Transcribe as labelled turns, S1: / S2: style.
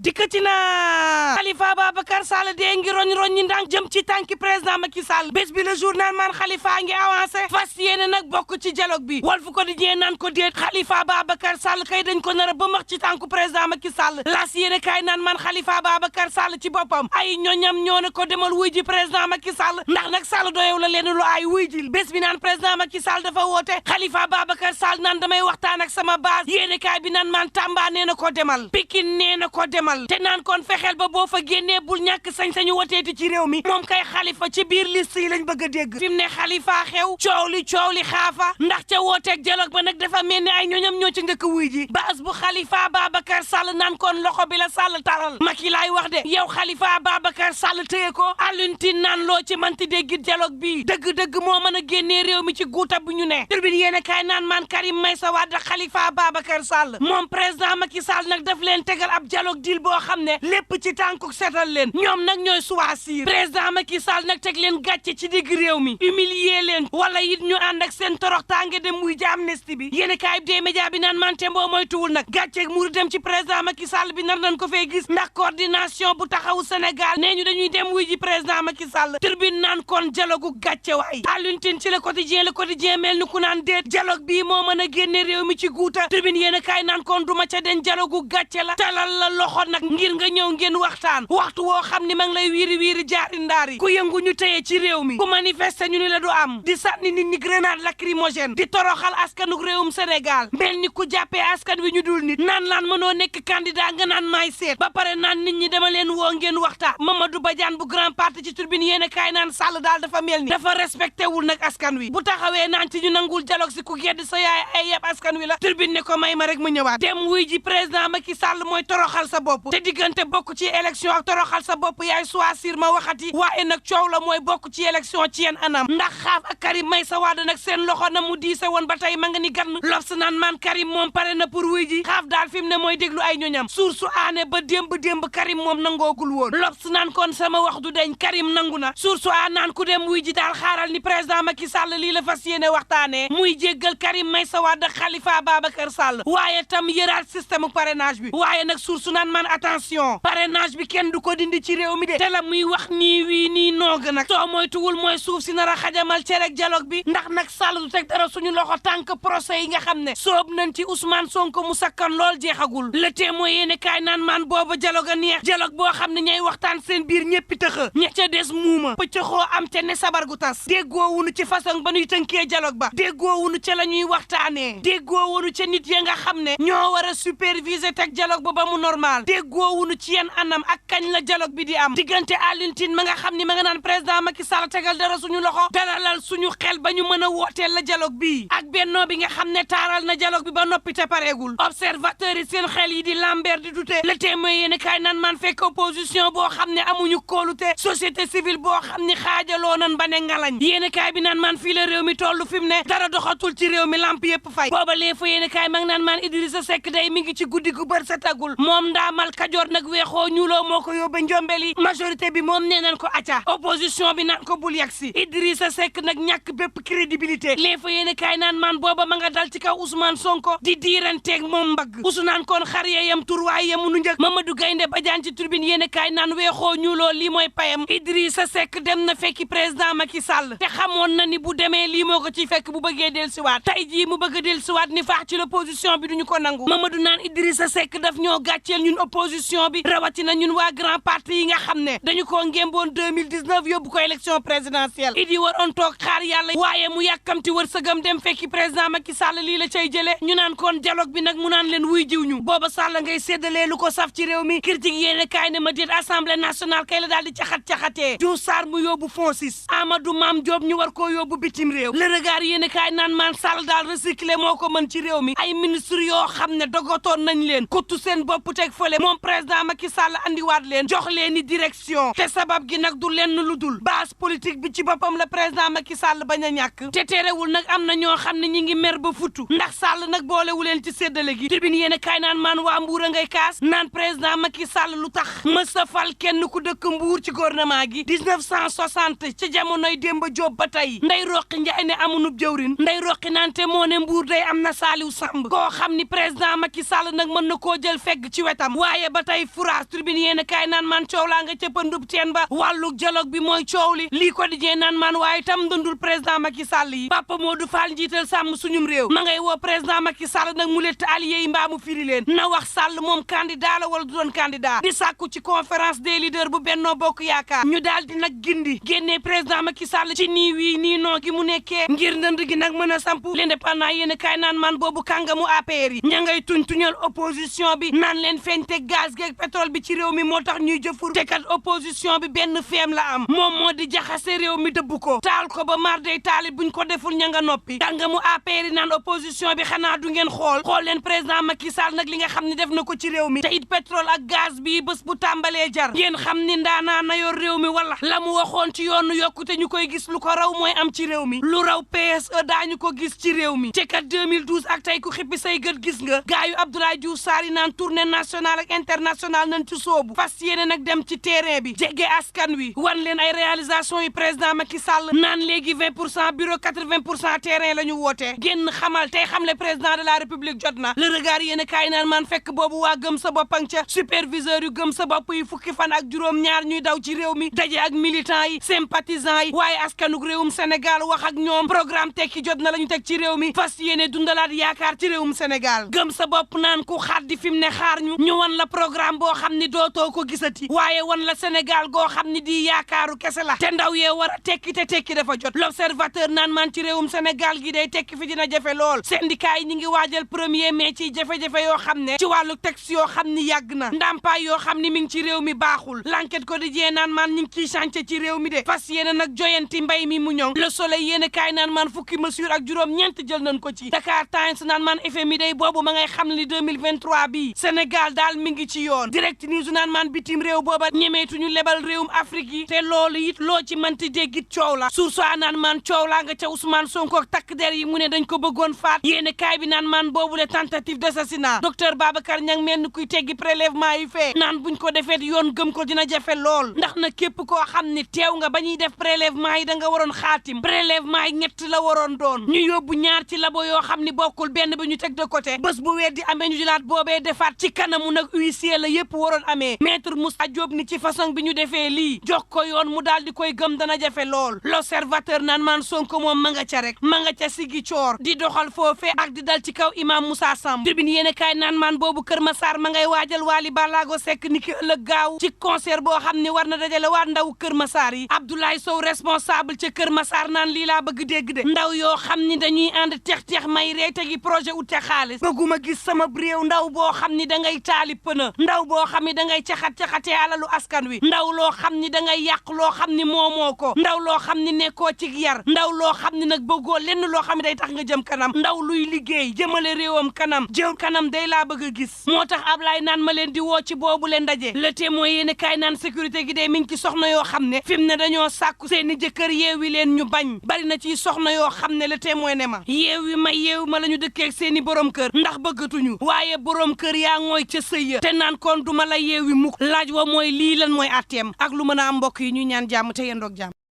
S1: dikkati na Khalifa Ababacar Sall dee ngi roñ ñi ndànk jëm ci tànki président Macky Sall bés bi le journal man Khalifa ngi avancé fas yéene nag bokk ci dialogue bi Walf Quotidien naan ko déet Khalifa Ababacar Sall kay dañ ko nar a ba max ci tànku président Macky Sall las yéene kay naan man Khalifa Ababacar Sall ci boppam ay ñoñam ñoo ne ko demal wuy ji président Macky Sall ndax nag Sall doyew la leen lu ay wuy ji bés bi naan président Macky Sall dafa woote Khalifa Ababacar Sall naan damay waxtaan ak sama base yéene kay bi naan man Tamba nee na ko demal Pikine nee na ko demal te naan kon fexeel ba boo fa génnee bul ñàkk sañ-sañu woteeti ci réew mi moom kay Khalifa ci biir liste yi lañ bëgg a dégg fi mu ne Khalifa xew coow li xaafa ndax ca wooteeg dialogue ba nag dafa mel ni ay ñoñam ñoo ci njëkk wuy ji baas bu Khalifa Ababacar Sall naan kon loxo bi la Sall taral Macky laay wax de yow Khalifa Ababacar Sall téye ko Alioune Tine naan loo ci manti dégg dialogue bi dëgg-dëgg moo mën a génnee réew mi ci guuta bu ñu ne Tribune yéene kaay naan man Karim Meïssa Wade Khalifa Ababacar Sall moom président Macky Sall nag daf leen tegal ab dialogue deal boo xam ne lépp ci tànkuk seetal leen ñoom nag ñooy choisir président Macky Sall nag teg leen gàcce ci digg réew mi humilier leen wala it ñu ànd ak seen toroxtaange dem muy ja amnistie bi yéen kaay bi dee média bi naan mante mboo mooy tuwul nag gàcce mu dem ci président Macky Sall bi nar nañ ko fay gis ndax coordination bu taxawu Sénégal nee ñu dañuy dem wuy ji président Macky Sall Tribune naan kon dialogue gàcce waay Alioune Tine ci le quotidien mel ni ku naan déet dialogue bii moo mën a génne réew mi ci guuta Tribune yéen kaay naan kon duma ca den dialogue gàcce la talal la loxo nag ngir nga ñëw ngeen waxtaan waxtu woo xam ni ma ngi lay wiiri jaari ndaari ku yëngu ñu teye ci réew mi ku manifester ñu ni la du am di sànni nit ñi grenade lacrymogène di toroxal askanuk réewum Sénégal mel ni ku jàppee askan wi ñu dul nit naan laan mënoo nekk candidat nga naan maay seet ba pare naan nit ñi dama leen woo ngeen waxtaan Mamadou Badiane bu grand parti ci Tribune yéen kaay naan Sall daal dafa mel ni dafa respecté wul nag askan wi bu taxawee naan ci ñu nangul dialogue si ku gedd sa yaay ay yeb askan wi la Tribune ne ko may ma rek mu ñëwaat dem wuy ji président Macky Sall mooy toroxal sa bopp te diggante bokk ci élection ak toroxal sa bopp yaay choisir ma waxati waaye nag coow la mooy bokk ci élection ci yeen anam ndax xaaf ak Karim Meïssa Wade nag seen loxo na mu diise woon ba tey ma nga ni gann L'Obs naan man Karim moom pare na pour wuy ji xaaf daal fi mu ne mooy déglu ay ñoñam source aane ba démb Karim moom nangoogul woon L'Obs naan kon sama wax du deñ Karim nangu na source a naan ku dem wuy ji daal xaaral ni président Macky Sall lii la fas yéene waxtaanee muy jéggal Karim Meïssa Wade Khalifa Ababacar Sall waaye tam yëraat système parrainage bi waaye nag source naan man attention parrainage bi kenn du ko dindi ci réew mi de te la muy wax nii wii nii noog nag soo moytuwul mooy suuf si nar a xajamal ci rek dialogue bi ndax nag Sall du teg dara suñu loxo tànk procès yi nga xam ne soob nañ ci Ousmane Sonko mu sakkan lool jeexagul le témoin yéene kaay naan maan booba dialogue a neex dialogue boo xam ne ñay waxtaan seen biir ñëppi tëxa ña ca des muuma pëccëxoo am te ne sabar gu tas déggoowunu ci façon ba ñuy tënkee dialogue ba déggoowunu ca la ñuy waxtaanee déggoowunu ca nit ya nga xam ne ñoo war a superviser teg dialogue ba mu normal déggoowunu ci yenn anam ak kañ la dialogue bi di am diggante Alioune Tine ma nga xam ni ma nga naan président Macky Sall tegal dara suñu loxo dalalal suñu xel ba ñu mën a wooteel la dialogue bi ak bennoo bi nga xam ne taaral na dialogue bi ba noppi te pareegul observateur yi seen xel yi di lambeer di dute le témoin yéen kaay naan man fekk opposition boo xam ne amuñu kóolute société civile boo xam ni xaajaloo nan ba ne ngalañ yéen kaay bi naan man fii la réew mi tollu fi mu ne dara doxatul ci réew mi lamp yëpp fay booba lee fa yéen kaay ma ngi naan man Idrissa Seck day mi ngi ci guddi gu bër sa tagul moom ndaamal Kajoor nag weexoo ñuuloo moo ko yóbbe njombeli majorité bi moom nee nañ ko acca opposition bi naan ko bul yegsi Idrissa Seck nag ñàkk bépp crédibilité lee fa yéene kaay naan man booba ma nga dal ci kaw Ousmane Sonko di diiranteeg moom mbagg Ousmane kon xar yeyam turwaay yemunu njëkk Mamadou Gaynde Badiane ci Tribune yéene kaay naan weexoo ñuuloo lii mooy payam Idrissa Seck dem na fekki président Macky Sall te xamoon na ni bu demee lii moo ko ci fekk bu bëggee del siwaat tey jii mu bëgg del siwaat ni faax ci l'opposition bi duñu ko nangu Mamadou naan Idrissa Seck daf ñoo gàcceel ñun opposition bi rawatina ñun waa grand parti yi nga xam ne dañu ko ngémboon 2019 yóbbu ko élection présidentielle idi waroon toog xaar yàlla waaye mu yàkkamti wërsëgam dem fekki président Macky Sall lii la cay jëlee ñu naan kon dialogue bi nag mu naan leen wuy jiw ñu booba Sall ngay séddalee lu ko saf ci réew mi critique yéene kaay ne ma déet assemblée nationale kay la daal di caxat-caxatee Diouf Sarr mu yóbbu FONSIS Amadou Mame Diop ñu war koo yóbbu bitim réew le regard yéene kaay naan maan Sall daal recyclé moo ko mën ci réew mi ay ministre yoo xam ne dogotoon nañ leen kuttu seen bopp teg fële moom président Macky Sall andiwaat leen jox leen ni direction te sabab gi nag du lenn lu dul base politique bi ci boppam la président Macky Sall bañ a ñàkk te terewul nag am na ñoo xam ne ñi ngi mer ba futu ndax Sall nag boolewu leen ci séddale gi Tribune yéen a kaay naan maan waa Mbuur a ngay kaas naan président Macky Sall lu tax mësa fal kenn ku dëkk Mbuur ci gouvernement gi 1960 ci jamonoy Demba Diop ba tey Ndey Roqi Njaay ne amunub jëwrin Ndey Roqi naan te moo ne Mbuur day am na Saliou Samb koo xam ni président Macky Sall nag mën na koo jël fegg ci wetam waaye ba tey furaas tribune yéen kaay naan man coow laa nga cëppandub teen ba wàllu dialogue bi mooy coow li lii quotidien naan man waaye tam dundul président Macky Sall yi Papa Modou Fall njiital sàmm suñum réew ma ngay woo président Macky Sall nag mu lett allié yi mbaa mu firi leen na wax Sall moom candidat la wala du doon candidat di sàkku ci conférence des leaders bu Benno Bokk Yaakaar ñu daal di nag gindi génnee président Macky Sall ci nii wii nii noo gi mu nekkee ngir ndënd gi nag mën a samp l'indépendant yéen kaay naan man boobu kàngamu APR yi ña ngay tuñal opposition bi naan leen feeñte gaz geeg pétrole bi ci réew mi moo tax ñuy jëfur te kat opposition bi benn feem la am moom moo di jaxase réew mi dëbb ko taal ko ba mar day taali buñ ko deful ña nga noppi kàngamu APR yi naan opposition bi xanaa du ngeen xool leen président Macky Sall nag li nga xam ne def na ko ci réew mi te it pétrole ak gaz bi bés bu tàmbalee jar ngeen xam ni ndaanaa na yor réew mi wala la mu waxoon ci yoonu yokkute ñu koy gis lu ko raw mooy am ci réew mi lu raw PSE daañu ko gis ci réew mi te kat 2012 ak tey ku xippi say gët gis nga gaayu Abdoulaye Diouf Sarr yi naan tournée nationale ak internationale nañ ci soobu fas yéene nag dem ci terrain bi jege askan wi wan leen ay réalisation yi président Macky Sall naan léegi 20% bureau 80% terrain la ñu wootee génn xamal tey xamle président de la république jot na le regard yéen a kaay naan man fekk boobu waa gëm sa bopp ca superviseur yu gëm sa bopp yi fukki fan ak juróom-ñaar ñuy daw ci réew mi daje ak militants yi sympathisants yi waaye askanug réewum Sénégal wax ak ñoom programme tekki jot na la ñu teg ci réew mi fas yéene dundalaat yaakaar ci réewum Sénégal gëm sa bopp naan ku xaddi fi mu ne xaar ñu wan la programme boo xam ni dootoo ko gisati waaye wan la Sénégal goo xam ni di yaakaaru kese la te ndaw yee war a tekki te tekki dafa jot l'observateur naan man ci réewum Sénégal gi day tekki fi dina jafe lool syndicat yi ñi ngi waajal premier mai ci jafe-jafe yoo xam ne ci wàllu texte yoo xam ni yàgg na ndàmpaay yoo xam ni mi ngi ci réew mi baaxul l'enquête quotidien naan man ñi ngi ciy chantier ci réew mi de fas yéene nag joyanti mbay mi mu ñoŋ le soleil yéene kaay naan man fukki mesure ak juróom ñeent jël nañ ko ci Dakar Times naan man FMI day boobu ma ngay xam ni 2023 bi Sénégal daal mi ngi ci yoon direct news naan man bitim réew booba ñemeetuñu lebal réewum Afrique yi te loolu it loo ci mënti déggit coow la source a naan man coow laa nga ca Ousmane Sonko ak takk der yi mu ne dañ ko bëggoon faat yéene kaay bi naan man boobu le tentative d'assassinat docteur Babacar Niang mel ni kuy teggi prélèvement yi fee naan buñ ko defee yoon gëm ko dina jafe lool ndax na képp koo xam ne teew nga ba ñuy def prélèvement yi da nga waroon xaatim prélèvement yi ñett la waroon doon ñu yóbbu ñaar ci labo yoo xam ni bokkul benn bi ñu teg de côté bés bu weddi amee ñu jëlaat boobee defaat ci kanamu nag huissier la yépp waroon amee maître Moussa Diop ni ci façon bi ñu defee lii jox ko yoon mu daal di koy gëm dana jafe lool l'observateur naan man Sonko moom ma nga ca rek ma nga ca sigi coor di doxal foofee ak di dal ci kaw imam Moussa Samb tribune yéene kaay naan man boobu Kër Massar ma ngay waajal Wally Ballago Seck ni ki ëllëg gaaw ci concert boo xam ne war na dajale waa ndaw Kër Massar yi Abdoulaye Sow responsable ca Kër Massar naan lii laa bëgg dégg de ndaw yoo xam ni dañuy ànd teex may reete gi projet ut ca xaalis bëgguma gis sama réew ndaw boo xam ni da ngay taali pëna ndaw boo xam ni da ngay caxatee alalu askan wi ndaw loo xam ni da ngay yàq loo xam ni moomoo ko ndaw loo xam ni nekkoo ci yar ndaw loo xam ni nag bëggoo lenn loo xam ne day tax nga jëm kanam ndaw luy liggéey jëmale réewam kanam jëm kanam day laa bëgg a gis moo tax Ablaye naan ma leen di woo ci boobu leen ndaje le témoin yéen kaay naan sécurité gi dee mi ngi ci soxna yoo xam ne fi mu ne dañoo sàkku seeni jëkkër yeewi leen ñu bañ bari na ci soxna yoo xam ne le témoin ne ma yeewi ma la ñu dëkkeeg seeni borom kër ndax bëggatuñu waaye borom kër yaa ngooy ca sëy ya te naan kon duma la yeewi mukk laaj wa mooy lii lan mooy atteem ak lu mën a am mbokk yi ñu ñaan jàmm te yendoog jàmm